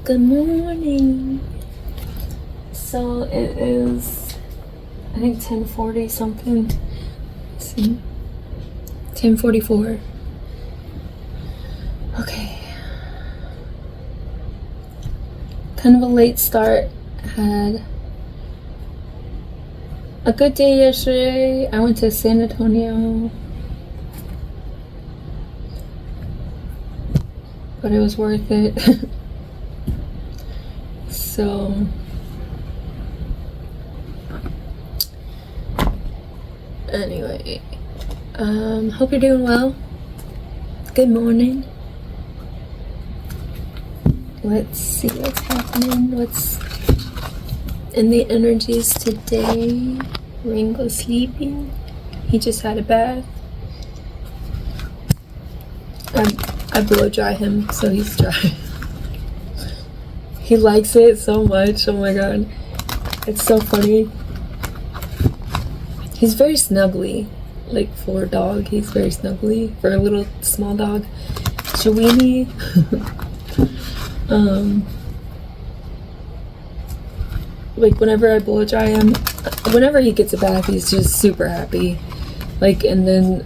Good morning. So it is, I think 10:40 something. Let's see. 10:44. Okay. Kind of a late start. Had a good day yesterday. I went to San Antonio. But it was worth it. So anyway, hope you're doing well. Good morning. Let's see what's happening. What's in the energies today? Ringo's sleeping. He just had a bath. I blow dry him, so he's dry. He likes it so much. Oh my god. It's so funny. He's very snuggly. Like for a dog, he's very snuggly. For a little small dog. Shawini. Like whenever I blow dry him, whenever he gets a bath, he's just super happy. Like, and then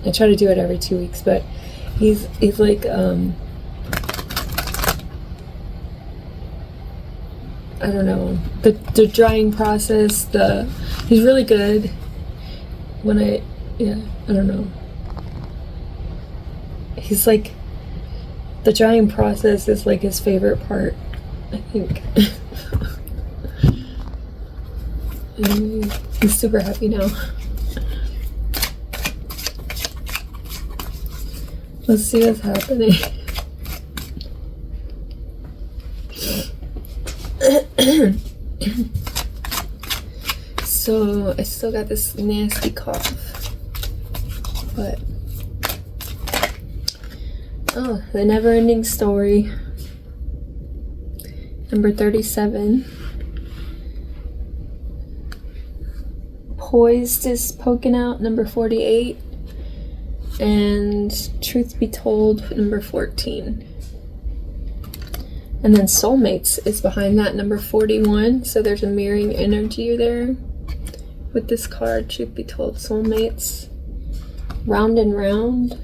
I try to do it every 2 weeks, but he's like I don't know, the drying process, he's really good when I don't know, he's like, the drying process is like his favorite part, I think. He's super happy now. Let's see what's happening. So I still got this nasty cough, but the never-ending story, number 37. Poised is poking out, number 48. And truth be told, number 14. And then soulmates is behind that, number 41. So there's a mirroring energy there with this card, truth be told, soulmates. Round and round.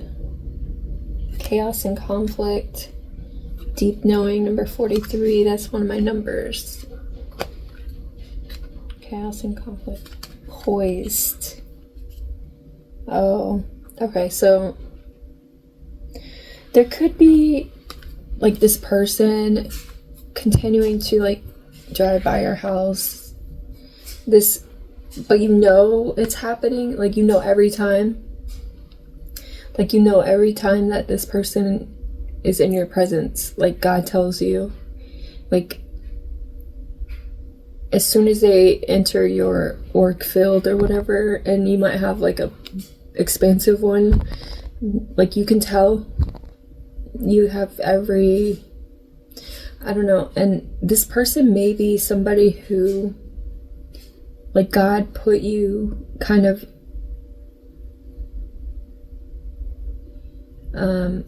Chaos and conflict. Deep knowing, number 43. That's one of my numbers. Chaos and conflict. Poised. Oh. Okay, so there could be like this person continuing to like drive by your house, but you know it's happening, like you know every time that this person is in your presence, like God tells you, like as soon as they enter your work field or whatever, and you might have like a expansive one, like you can tell you have every, I don't know, and this person may be somebody who, like, God put you kind of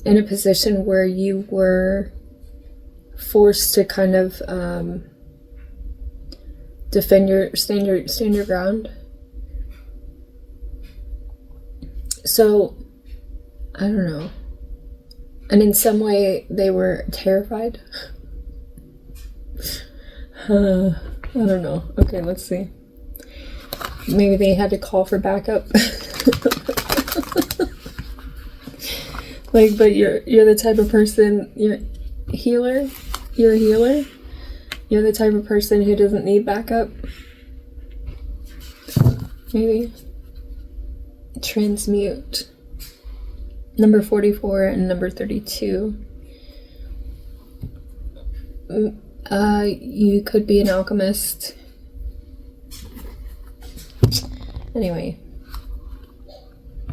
in a position where you were forced to kind of stand your ground. So, I don't know. And in some way, they were terrified. I don't know. Okay, let's see. Maybe they had to call for backup. Like, but you're the type of person, you're a healer. You're the type of person who doesn't need backup. Maybe. Transmute. Number 44 and number 32. You could be an alchemist. Anyway,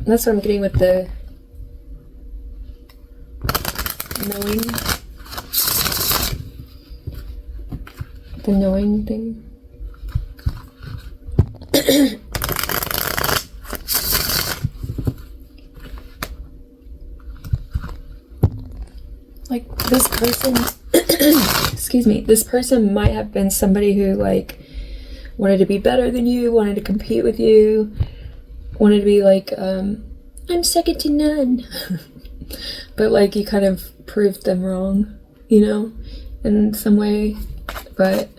that's what I'm getting with the knowing thing. Like, this person excuse me, this person might have been somebody who like wanted to be better than you, wanted to compete with you, wanted to be like, I'm second to none. But like you kind of proved them wrong, you know, in some way. But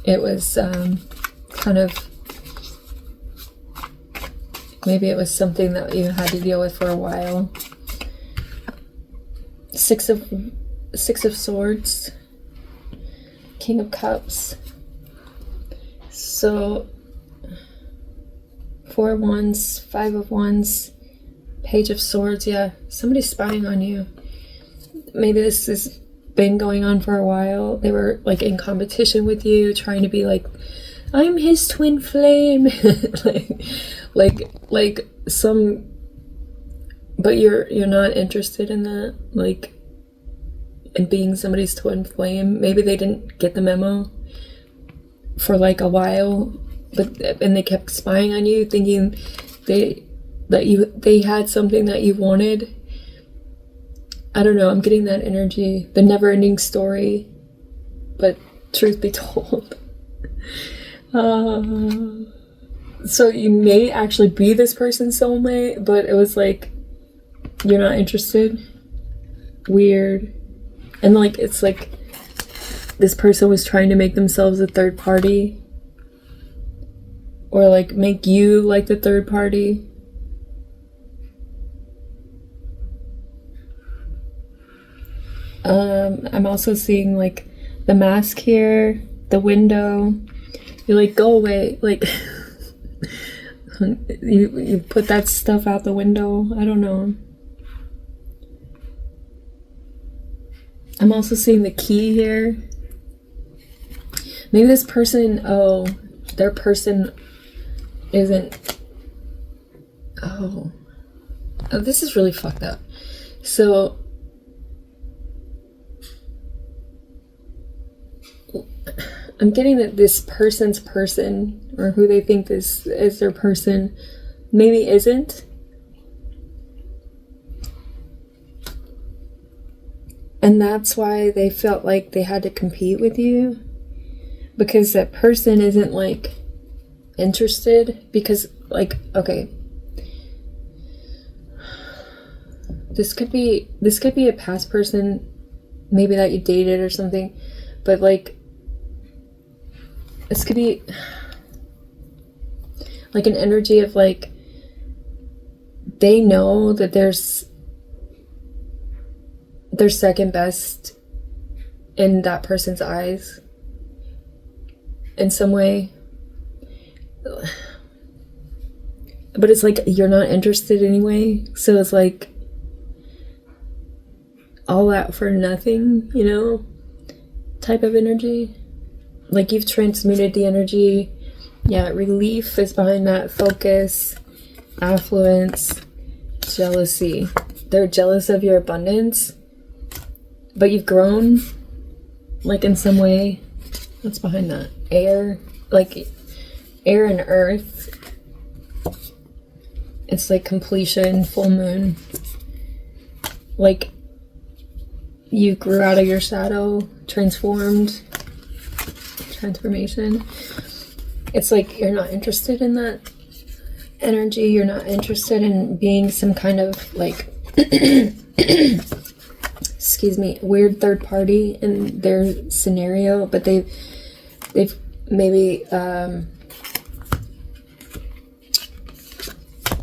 it was kind of, maybe it was something that you had to deal with for a while. Six of Swords, King of Cups. So 4 of Wands, 5 of Wands, Page of Swords. Yeah, somebody's spying on you. Maybe this has been going on for a while. They were like in competition with you, trying to be like, I'm his twin flame. like some, but you're not interested in that, like in being somebody's twin flame. Maybe they didn't get the memo for like a while, and they kept spying on you, thinking they had something that you wanted. I don't know, I'm getting that energy, the never-ending story. But truth be told, so you may actually be this person's soulmate, but it was like you're not interested. Weird. And like it's like this person was trying to make themselves a third party, or like make you like the third party. I'm also seeing like the mask here, the window. You're like, go away, like you put that stuff out the window. I don't know. I'm also seeing the key here. Maybe this person, their person isn't, this is really fucked up. So I'm getting that this person's person, or who they think this is their person, maybe isn't. And that's why they felt like they had to compete with you. Because that person isn't like interested. Because like, okay, this could be a past person, maybe that you dated or something. But like, this could be like an energy of like, they know that they're second best in that person's eyes in some way. But it's like you're not interested anyway. So it's like all out for nothing, you know, type of energy. Like you've transmuted the energy. Yeah, relief is behind that. Focus, affluence, jealousy. They're jealous of your abundance, but you've grown, like in some way. What's behind that? Air, like air and earth. It's like completion, full moon. Like you grew out of your shadow, transformed. Transformation. It's like you're not interested in that energy. You're not interested in being some kind of like excuse me, weird third party in their scenario. But they've maybe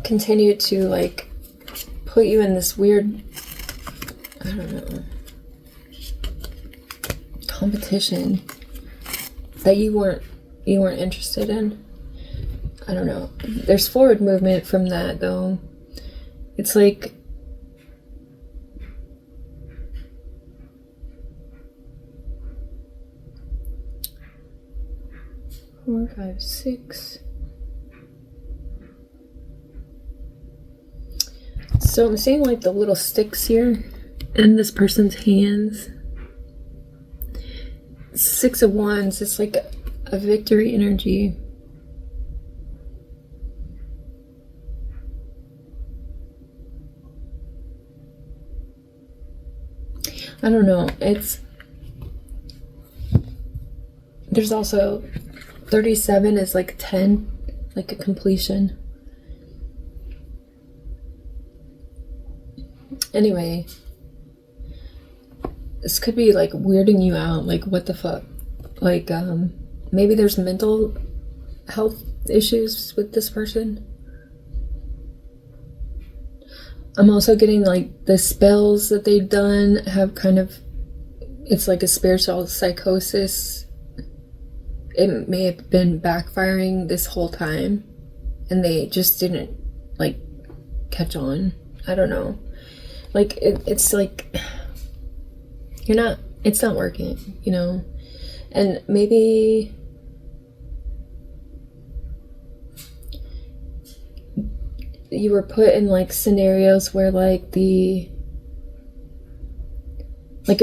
continued to like put you in this weird, I don't know, competition that you weren't interested in. I don't know. There's forward movement from that though. It's like four, 5, 6. So I'm seeing like the little sticks here in this person's hands. 6 of Wands, it's like a victory energy. I don't know. There's also 37 is like 10, like a completion. Anyway, this could be like weirding you out. Like, what the fuck? Like, maybe there's mental health issues with this person. I'm also getting like the spells that they've done have kind of, it's like a spiritual psychosis. It may have been backfiring this whole time and they just didn't like catch on. I don't know. Like, it's like, it's not working, you know? And maybe you were put in like scenarios where like it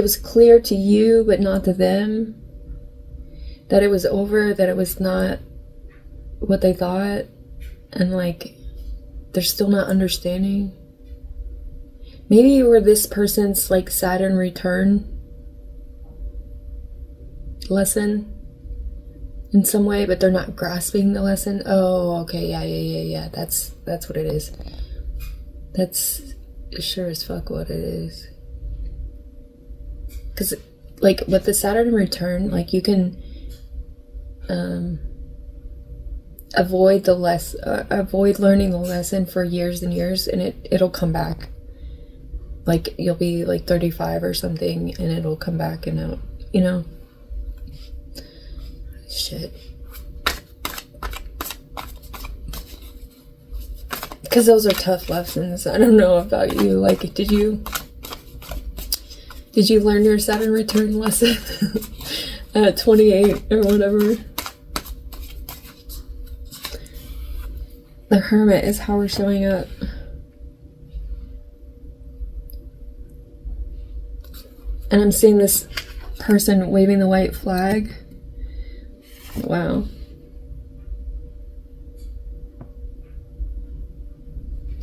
was clear to you but not to them that it was over, that it was not what they thought, and like they're still not understanding. Maybe you were this person's like Saturn return lesson in some way, but they're not grasping the lesson. Oh, okay, yeah. That's what it is. That's sure as fuck what it is. Because, like, with the Saturn return, like, you can avoid learning the lesson for years and years, and it'll come back. Like, you'll be like 35 or something, and it'll come back, and you know. Shit. Because those are tough lessons. I don't know about you. Like, did you learn your Saturn return lesson at 28 or whatever? The Hermit is how we're showing up. And I'm seeing this person waving the white flag. Wow.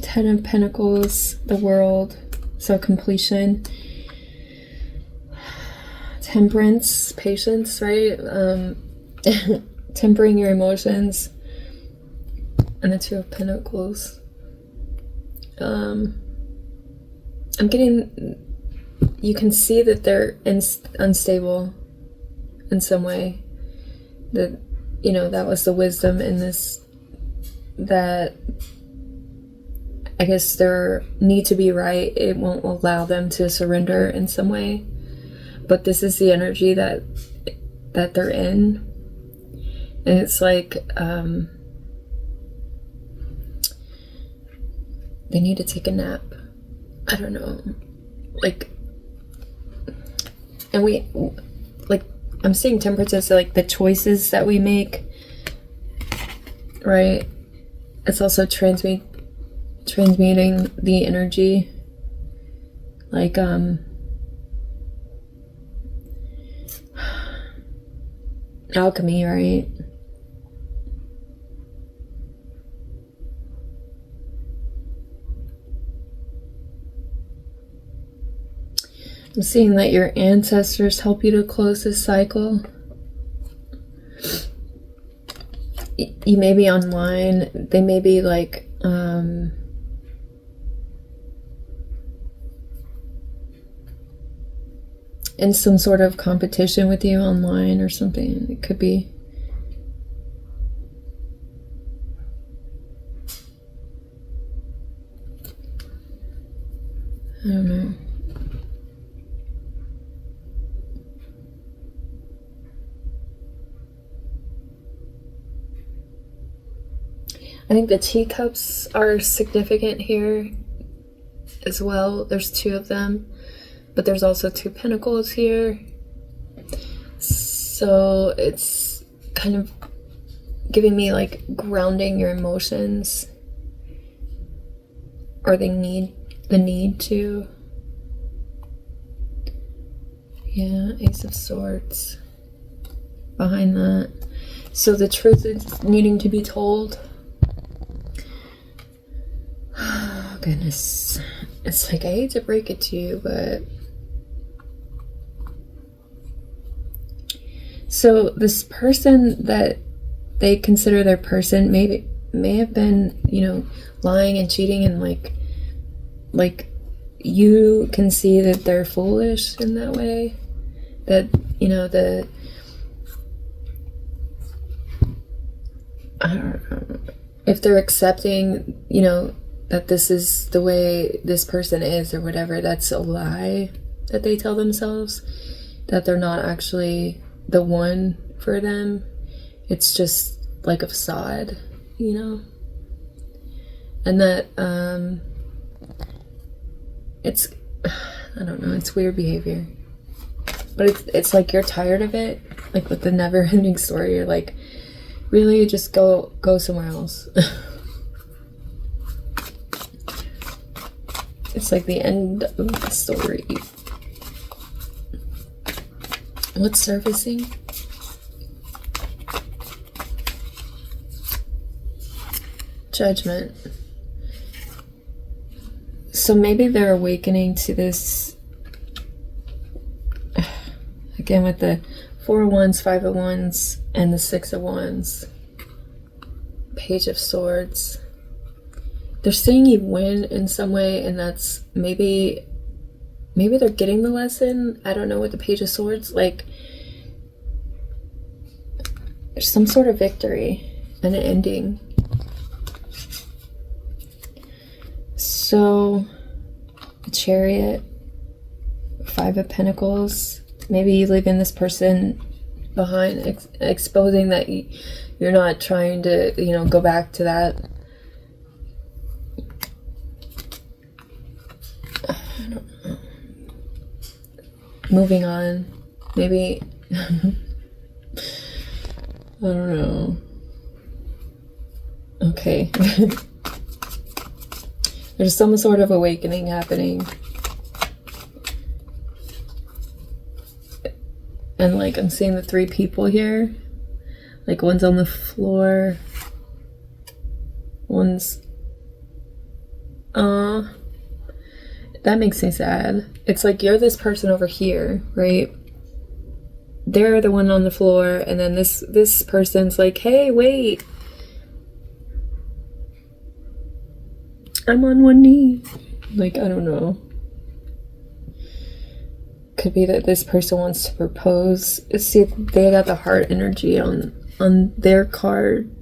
10 of Pentacles, the World, so completion. Temperance, patience, right? Tempering your emotions. And the Two of Pentacles. I'm getting, you can see that they're unstable in some way. That, you know, that was the wisdom in this, that I guess their need to be right, it won't allow them to surrender in some way. But this is the energy that they're in. And it's like, they need to take a nap. I don't know. Like, and I'm seeing temperance as like the choices that we make, right? It's also transmuting the energy, like alchemy, right? I'm seeing that your ancestors help you to close this cycle. You may be online. They may be like, in some sort of competition with you online or something. It could be. I don't know. I think the teacups are significant here as well. There's two of them, but there's also two pentacles here. So it's kind of giving me like grounding your emotions, or the need to. Yeah, Ace of Swords behind that. So the truth is needing to be told. Oh, goodness. It's like, I hate to break it to you, but So this person that they consider their person may have been, lying and cheating, and like you can see that they're foolish in that way. That, I don't know, if they're accepting, that this is the way this person is or whatever, that's a lie that they tell themselves, that they're not actually the one for them. It's just like a facade, and that it's, I don't know, it's weird behavior, but it's like you're tired of it, like with the never-ending story. You're like, really, just go somewhere else. It's like the end of the story. What's surfacing? Judgment. So maybe they're awakening to this, again, with the 4 of Wands, 5 of Wands, and the 6 of Wands. Page of Swords. They're seeing you win in some way, and that's maybe they're getting the lesson. I don't know, with the Page of Swords, like there's some sort of victory and an ending. So, the Chariot, 5 of Pentacles. Maybe you leaving this person behind, exposing that you're not trying to, go back to that. I don't know. Moving on. Maybe. I don't know. Okay. There's some sort of awakening happening. And like, I'm seeing the 3 people here. Like, one's on the floor. One's... that makes me sad. It's like you're this person over here, right? They're the one on the floor, and then this person's like, hey, wait. I'm on one knee. Like, I don't know. Could be that this person wants to propose. See, they got the heart energy on their card.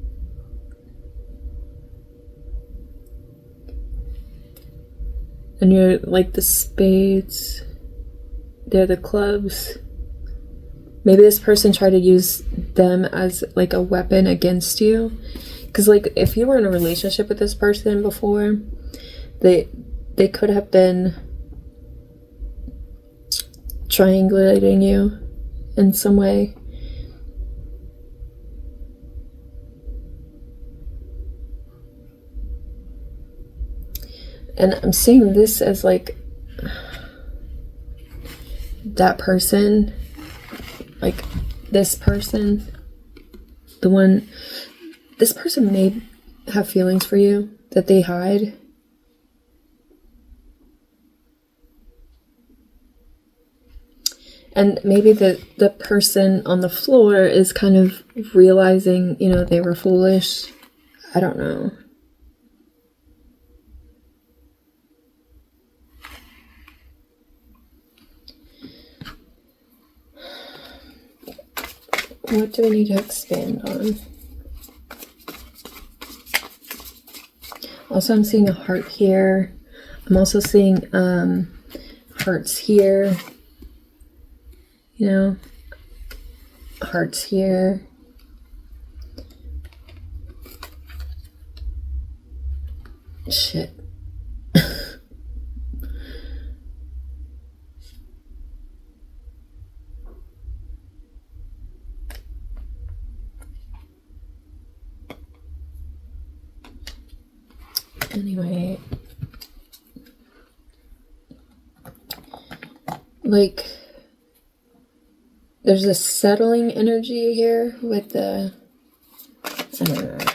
And you're like the spades. They're the clubs. Maybe this person tried to use them as like a weapon against you. Because like, if you were in a relationship with this person before, they could have been triangulating you in some way. And I'm seeing this as like that person, like this person, this person may have feelings for you that they hide. And maybe the person on the floor is kind of realizing, they were foolish. I don't know. What do we need to expand on? Also, I'm seeing a heart here. I'm also seeing hearts here. Hearts here. Shit. Anyway, like, there's a settling energy here with the, I don't know.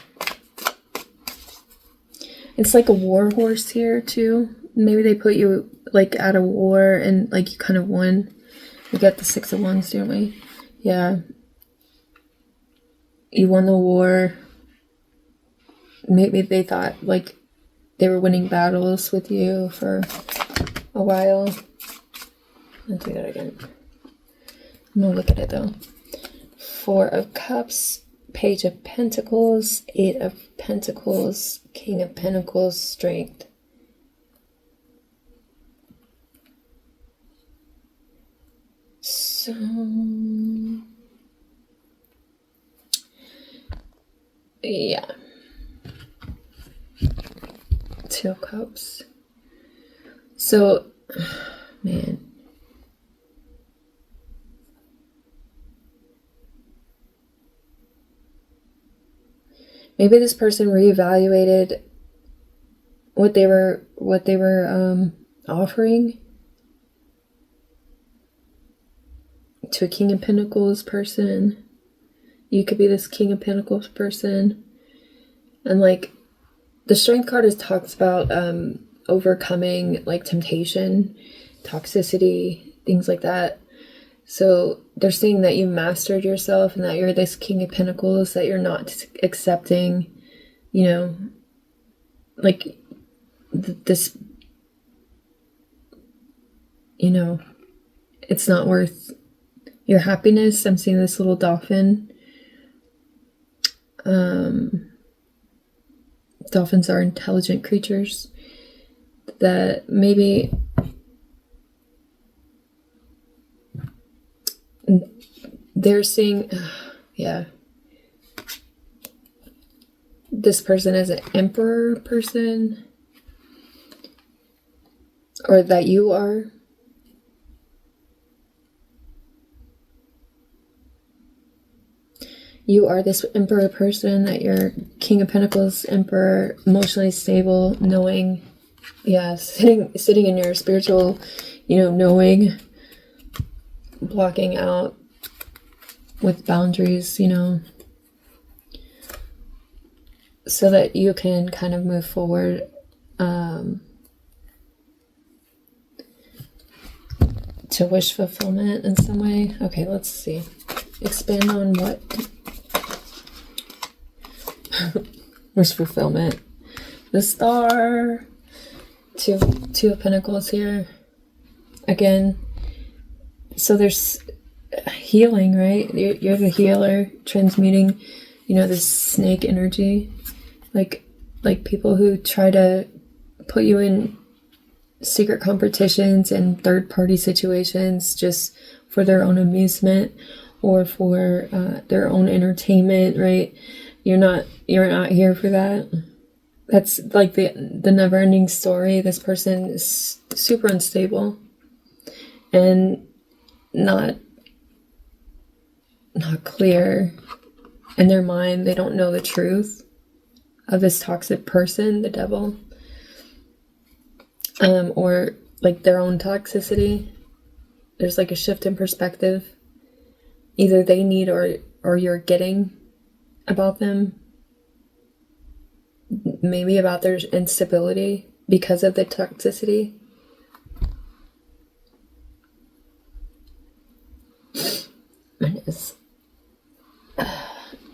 It's like a war horse here too. Maybe they put you like at a war and like you kind of won. We got the 6 of Wands, don't we? Yeah. you won the war. Maybe they thought like they were winning battles with you for a while. Let's do that again. I'm gonna look at it though. 4 of Cups, Page of Pentacles, 8 of Pentacles, King of Pentacles, Strength. So, yeah. 2 of Cups. So, man. Maybe this person reevaluated what they were offering to a King of Pentacles person. You could be this King of Pentacles person. And like the Strength card talks about overcoming like temptation, toxicity, things like that. So they're saying that you mastered yourself and that you're this King of Pentacles, that you're not accepting, you know, like this, you know, it's not worth your happiness. I'm seeing this little dolphin. Dolphins are intelligent creatures that maybe they're seeing, yeah, this person as an emperor person, or that you are. You are this emperor person, that you're King of Pentacles, emperor, emotionally stable, knowing, yeah, sitting in your spiritual, you know, knowing, blocking out with boundaries, you know, so that you can kind of move forward to wish fulfillment in some way. Okay, let's see. Expand on what? Wish fulfillment. The Star. Two of Pentacles here. Again. So there's healing, right? You're the healer, transmuting, you know, this snake energy. Like people who try to put you in secret competitions and third-party situations just for their own amusement or for their own entertainment, right? You're not here for that. That's like the never-ending story. This person is super unstable and not clear in their mind. They don't know the truth of this toxic person, the devil, or like their own toxicity. There's like a shift in perspective. Either they need or you're getting about them. Maybe about their instability because of the toxicity.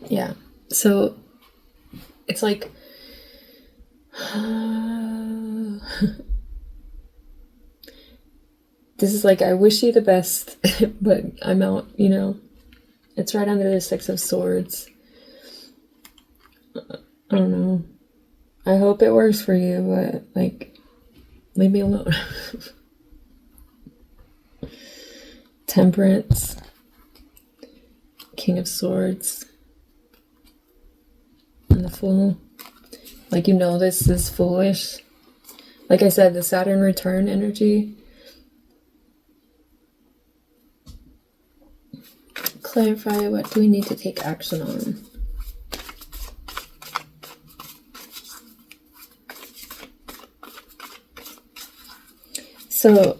Yeah. So it's like this is like, I wish you the best, but I'm out, you know. It's right under the 6 of Swords. I don't know. I hope it works for you, but like, leave me alone. Temperance. King of Swords. And the Fool. Like, you know, this is foolish. Like I said, the Saturn return energy. Clarify, what do we need to take action on? So,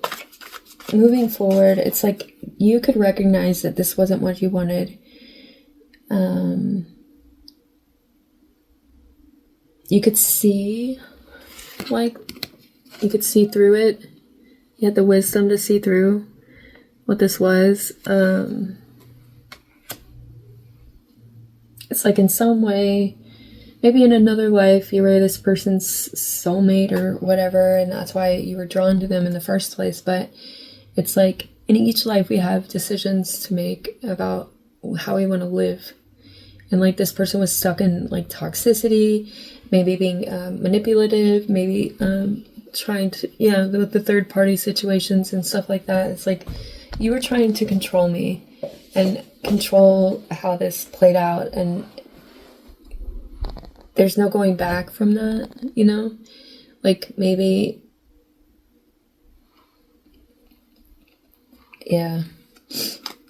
moving forward, it's like you could recognize that this wasn't what you wanted. You could see, like, you could see through it. You had the wisdom to see through what this was. it's like in some way, maybe in another life, you were this person's soulmate or whatever, and that's why you were drawn to them in the first place. But it's like in each life, we have decisions to make about how we want to live. And like this person was stuck in like toxicity, maybe being manipulative, maybe trying to, with the third party situations and stuff like that. It's like you were trying to control me and control how this played out, and there's no going back from that, like maybe, yeah,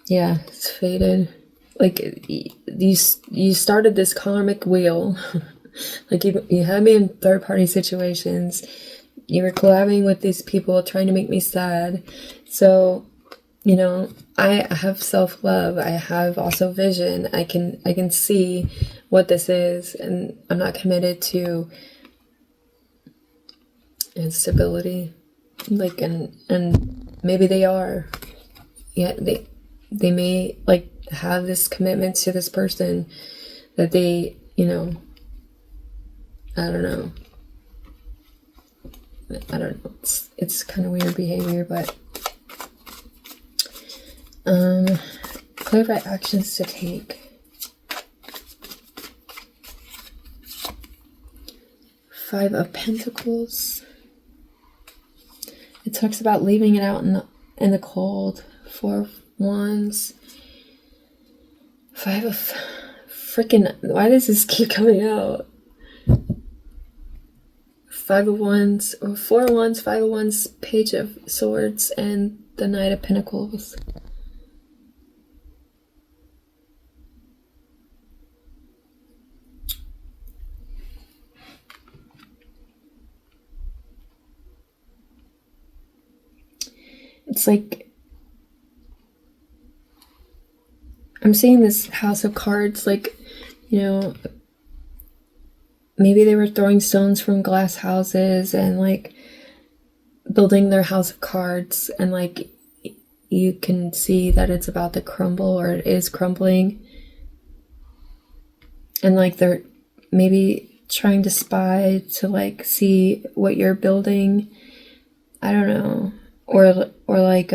it's faded. Like you started this karmic wheel. Like you had me in third party situations. You were collabing with these people trying to make me sad. So, I have self-love. I have also vision. I can see what this is, and I'm not committed to instability. Like, and maybe they are. Yeah, they may like have this commitment to this person that they, I don't know. It's kind of weird behavior, but clarify actions to take. 5 of Pentacles. It talks about leaving it out in the cold. 4 of Wands. 5 of freaking. Why does this keep coming out? 5 of Wands, or 4 of Wands, 5 of Wands, Page of Swords, and the Knight of Pentacles. It's like I'm seeing this house of cards, like, maybe they were throwing stones from glass houses and like building their house of cards, and like you can see that it's about to crumble, or it is crumbling, and like they're maybe trying to spy to like see what you're building. I don't know. Or like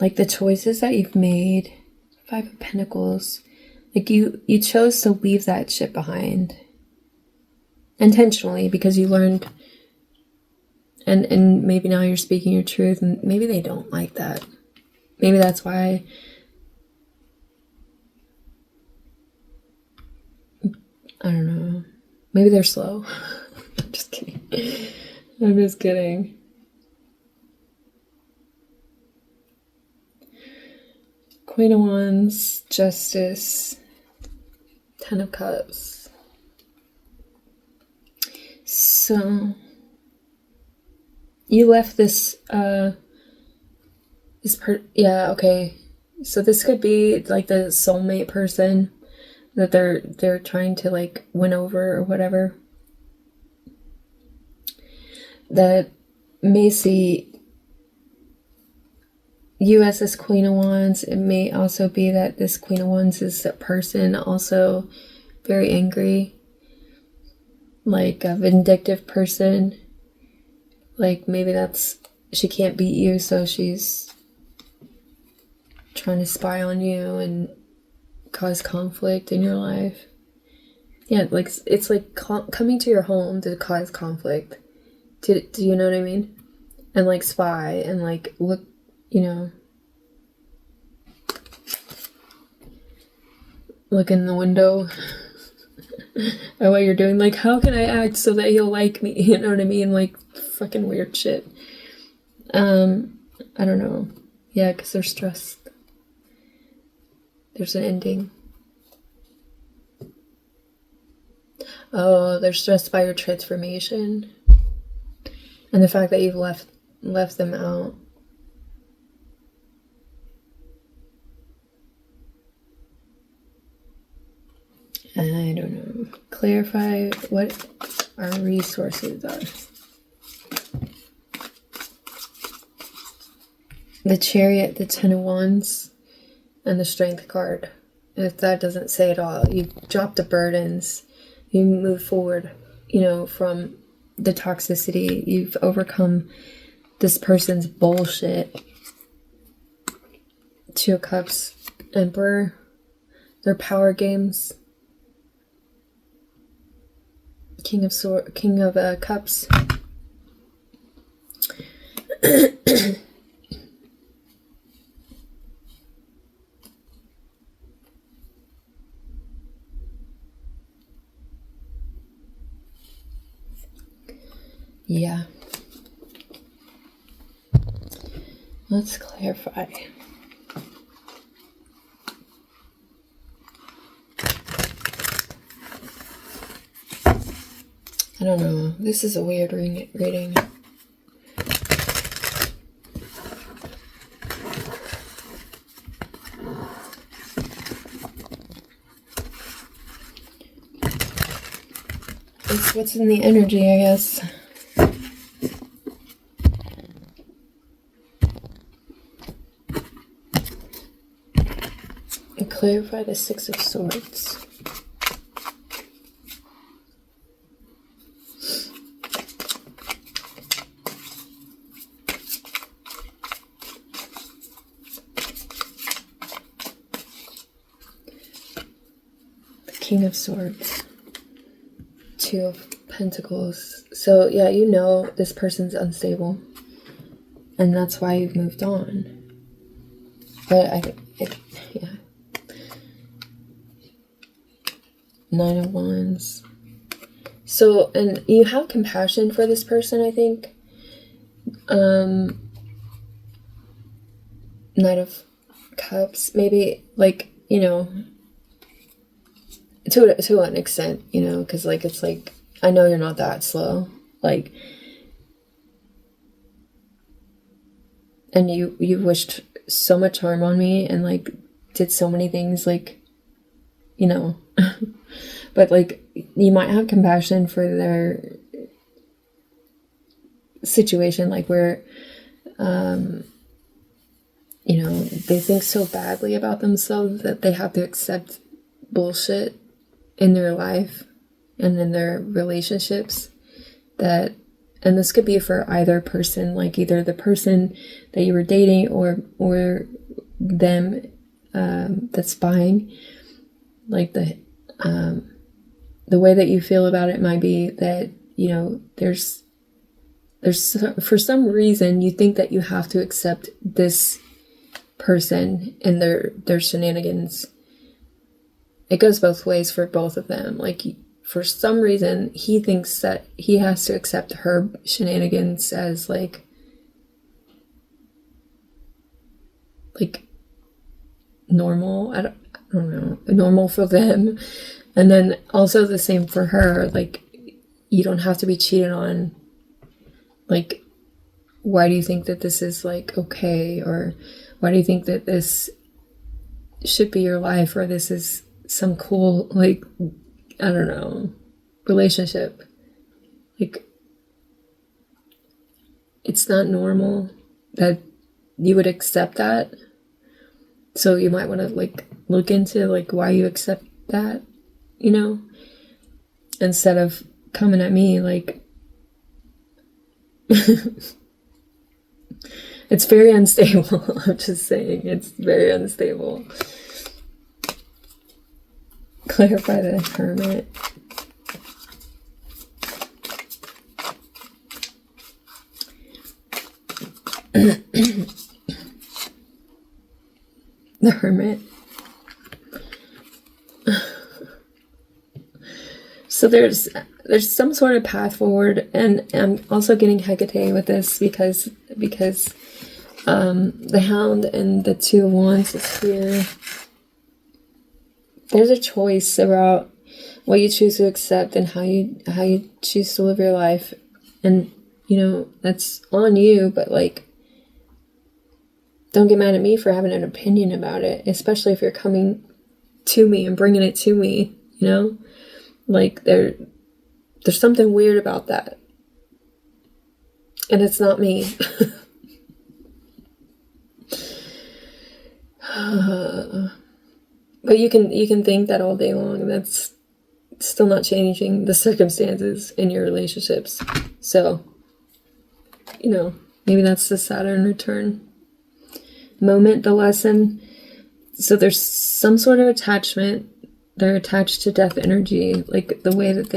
like the choices that you've made. 5 of Pentacles. Like you chose to leave that shit behind intentionally because you learned, and maybe now you're speaking your truth, and maybe they don't like that. Maybe that's why. I don't know. Maybe they're slow. I'm just kidding. I'm just kidding. Queen of Wands, Justice, 10 of Cups. So you left this yeah, okay. So this could be like the soulmate person that they're trying to like win over or whatever, that may see you as this Queen of Wands. It may also be that this Queen of Wands is a person also very angry, like a vindictive person. Like maybe that's, she can't beat you, so she's trying to spy on you and cause conflict in your life. Yeah, like it's like coming to your home to cause conflict. Do you know what I mean? And like spy and like look, look in the window at what you're doing. Like, how can I act so that he'll like me? You know what I mean? Like fucking weird shit. I don't know. Yeah, because they're stressed. There's an ending. Oh, they're stressed by your transformation and the fact that you've left them out. I don't know. Clarify what our resources are. The Chariot, the Ten of Wands, and the Strength card. If that doesn't say it all, you drop the burdens, you move forward, from the toxicity, you've overcome this person's bullshit. Two of Cups, Emperor, their power games. King of Cups. Yeah. Let's clarify. I don't know. This is a weird reading. It's what's in the energy, I guess. And clarify the Six of Swords. King of Swords, Two of Pentacles. So yeah, this person's unstable, and that's why you've moved on. But yeah. Nine of Wands. So, and you have compassion for this person, I think. Knight of Cups, maybe, to an extent, because it's I know you're not that slow, and you wished so much harm on me and did so many things, but you might have compassion for their situation, where they think so badly about themselves that they have to accept bullshit in their life and in their relationships, and this could be for either person, either the person that you were dating or them that's buying. The way that you feel about it might be that there's for some reason you think that you have to accept this person and their shenanigans. It goes both ways for both of them. For some reason, he thinks that he has to accept her shenanigans as normal. I don't know, normal for them. And then also the same for her. You don't have to be cheated on. Why do you think that this is okay? Or why do you think that this should be your life? Or this is some cool, I don't know, relationship. It's not normal that you would accept that. So you might want to look into why you accept that, instead of coming at me it's very unstable. I'm just saying, it's very unstable. Clarify the Hermit. The Hermit. So there's some sort of path forward, and I'm also getting Hecate with this because the Hound and the Two of Wands is here. There's a choice about what you choose to accept and how you choose to live your life, and that's on you. But don't get mad at me for having an opinion about it, especially if you're coming to me and bringing it to me. There's something weird about that. And it's not me. But you can think that all day long, and that's still not changing the circumstances in your relationships. So, maybe that's the Saturn return moment, the lesson. So there's some sort of attachment. They're attached to death energy, like the way that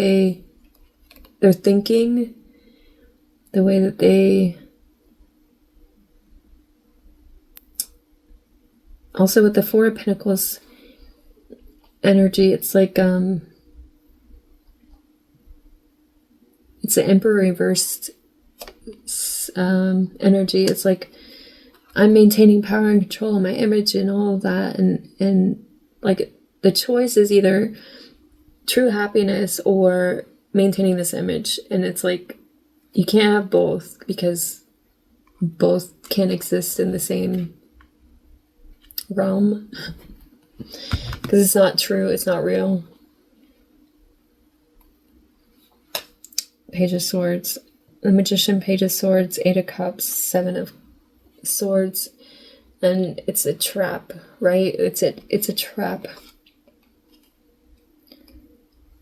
they're thinking, the way that they... Also with the Four of Pentacles energy, it's like it's the Emperor reversed energy. It's like I'm maintaining power and control of my image and all of that, and like the choice is either true happiness or maintaining this image. And it's like you can't have both, because both can't exist in the same realm, because it's not true, it's not real. Page of Swords, the Magician, Page of Swords, Eight of Cups, Seven of Swords, and it's a trap, right? It's a trap,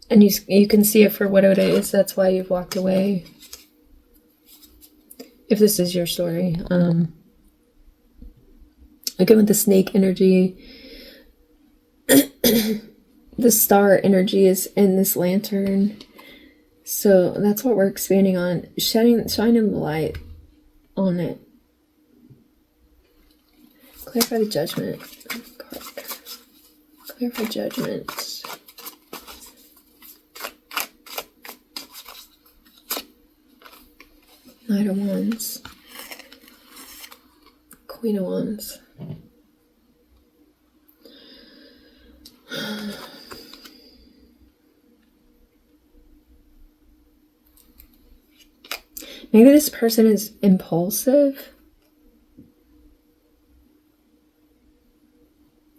and you can see it for what it is. That's why you've walked away, if this is your story. Again, with the snake energy, the star energy is in this lantern. So that's what we're expanding on. Shining the light on it. Clarify the judgment. Clarify judgment. Knight of Wands. Queen of Wands. Maybe this person is impulsive.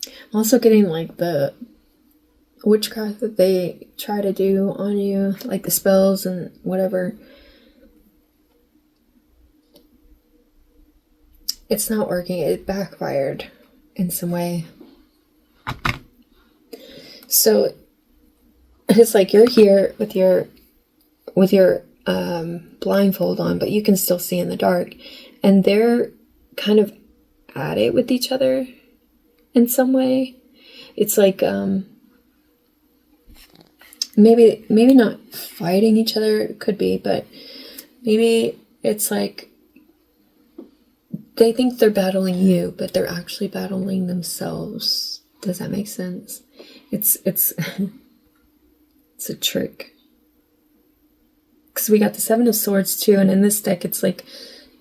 I'm also getting like the witchcraft that they try to do on you, like the spells and whatever. It's not working. It backfired in some way. So it's like you're here with your blindfold on, but you can still see in the dark, and they're kind of at it with each other in some way. It's like maybe not fighting each other, it could be, but maybe it's like they think they're battling you, but they're actually battling themselves. Does that make sense? It's it's a trick. Because we got the Seven of Swords too, and in this deck it's like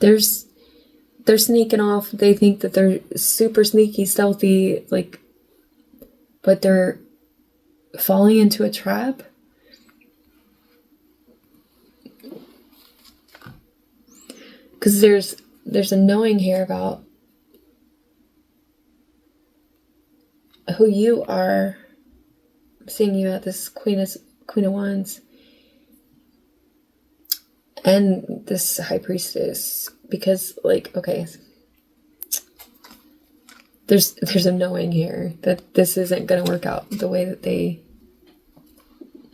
they're sneaking off. They think that they're super sneaky, stealthy, like, but they're falling into a trap. Because there's a knowing here about who you are. I'm seeing you at this Queen of Wands and this High Priestess, because like, okay, there's a knowing here that this isn't going to work out the way that they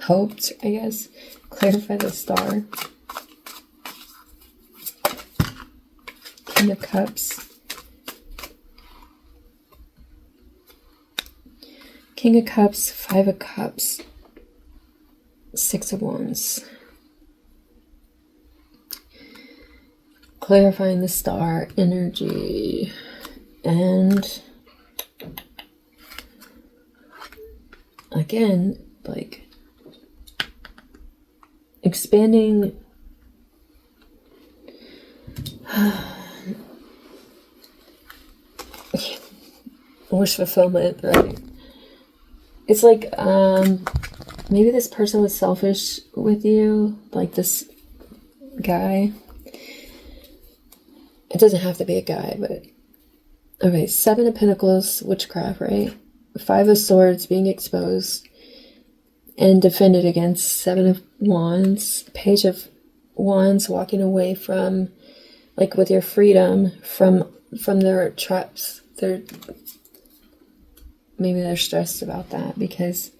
hoped, I guess. Clarify the Star. King of Cups. King of Cups, Five of Cups, Six of Wands. Clarifying the Star energy. And again, like expanding wish fulfillment, right? It's like maybe this person was selfish with you, like this guy. It doesn't have to be a guy, but okay, Seven of Pentacles, witchcraft, right? Five of Swords being exposed. and defend it against Seven of Wands, Page of Wands, walking away from, like, with your freedom from their traps. Maybe they're stressed about that, because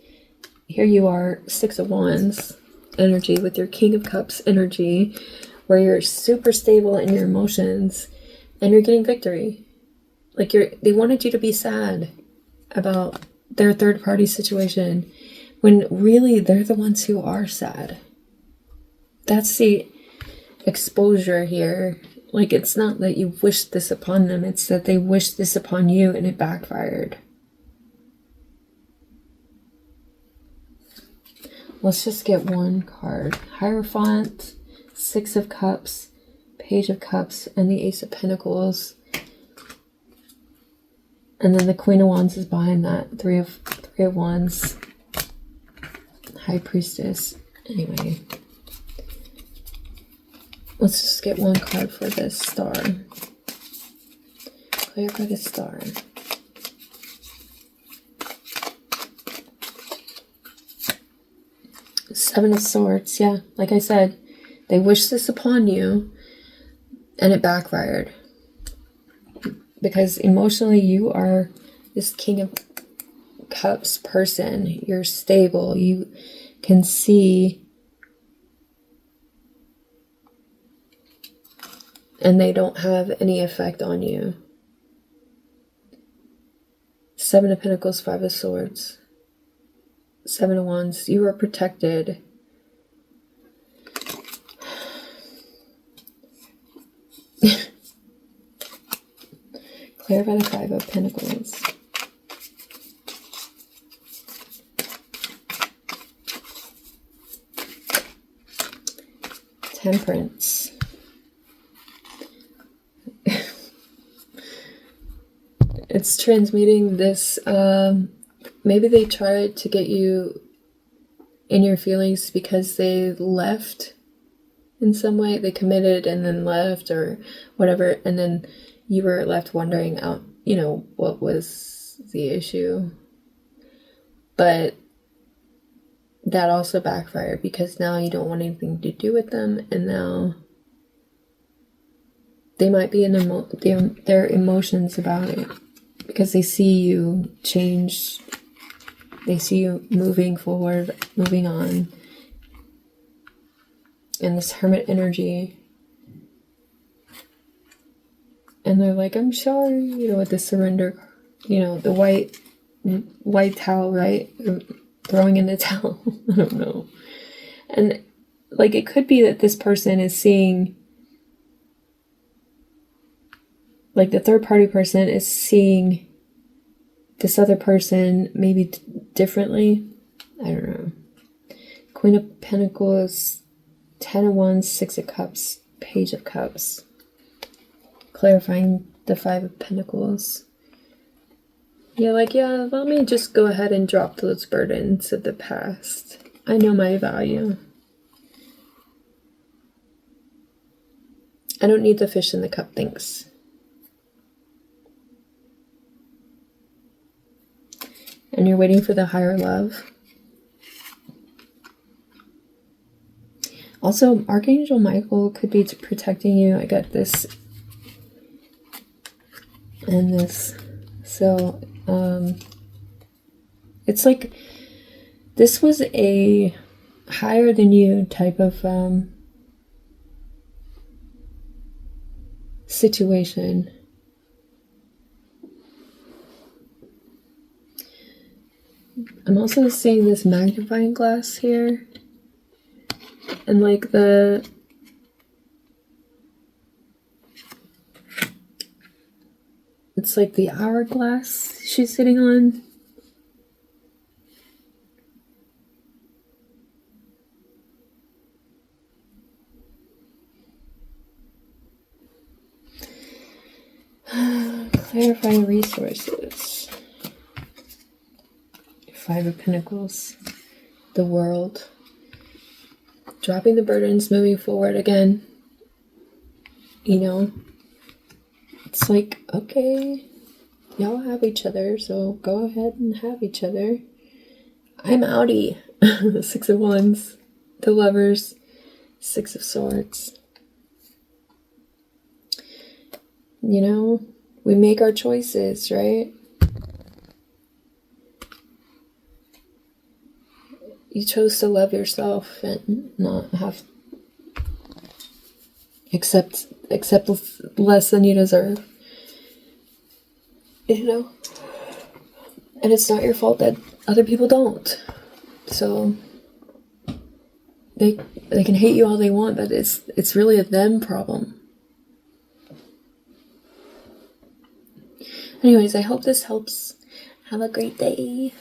here you are, Six of Wands energy with your King of Cups energy, where you're super stable in your emotions and you're getting victory. Like, they wanted you to be sad about their third party situation, when really they're the ones who are sad. That's the exposure here. Like, it's not that you wished this upon them, it's that they wished this upon you and it backfired. Let's just get one card. Hierophant, Six of Cups, Page of Cups, and the Ace of Pentacles. And then the Queen of Wands is behind that. Three of Wands. High Priestess. Anyway. Let's just get one card for this star. Clarify the star. Seven of Swords. Yeah, like I said, they wished this upon you and it backfired. Because emotionally you are this King of Cups person. You're stable. You can see, and they don't have any effect on you. Seven of Pentacles, Five of Swords, Seven of Wands. You are protected. Clarify the Five of Pentacles. Temperance. It's transmuting this. Maybe they tried to get you in your feelings because they left in some way. They committed and then left or whatever. And then you were left wondering out, what was the issue. But that also backfired, because now you don't want anything to do with them, and now they might be in their emotions about it, because they see you change. They see you moving forward, moving on, and this Hermit energy. And they're like, I'm sorry, with the surrender, the white towel, right? Throwing in the towel. I don't know. And like, it could be that this person is seeing, like, the third party person is seeing this other person maybe differently. I don't know. Queen of Pentacles, Ten of Wands, Six of Cups, Page of Cups. Clarifying the Five of Pentacles. Let me just go ahead and drop those burdens of the past. I know my value. I don't need the fish in the cup, thanks. And you're waiting for the higher love. Also, Archangel Michael could be protecting you. I got this and this. So, it's like this was a higher than you type of situation. I'm also seeing this magnifying glass here, and like it's like the hourglass she's sitting on. Clarifying resources. Five of Pentacles. The world. Dropping the burdens, moving forward again. It's like, okay, y'all have each other, so go ahead and have each other. I'm outie. The Six of Wands, the Lovers, Six of Swords. You know, we make our choices, right? You chose to love yourself and not have accept less than you deserve. You know? And it's not your fault that other people don't. So they can hate you all they want, but it's really a them problem. Anyways, I hope this helps. Have a great day.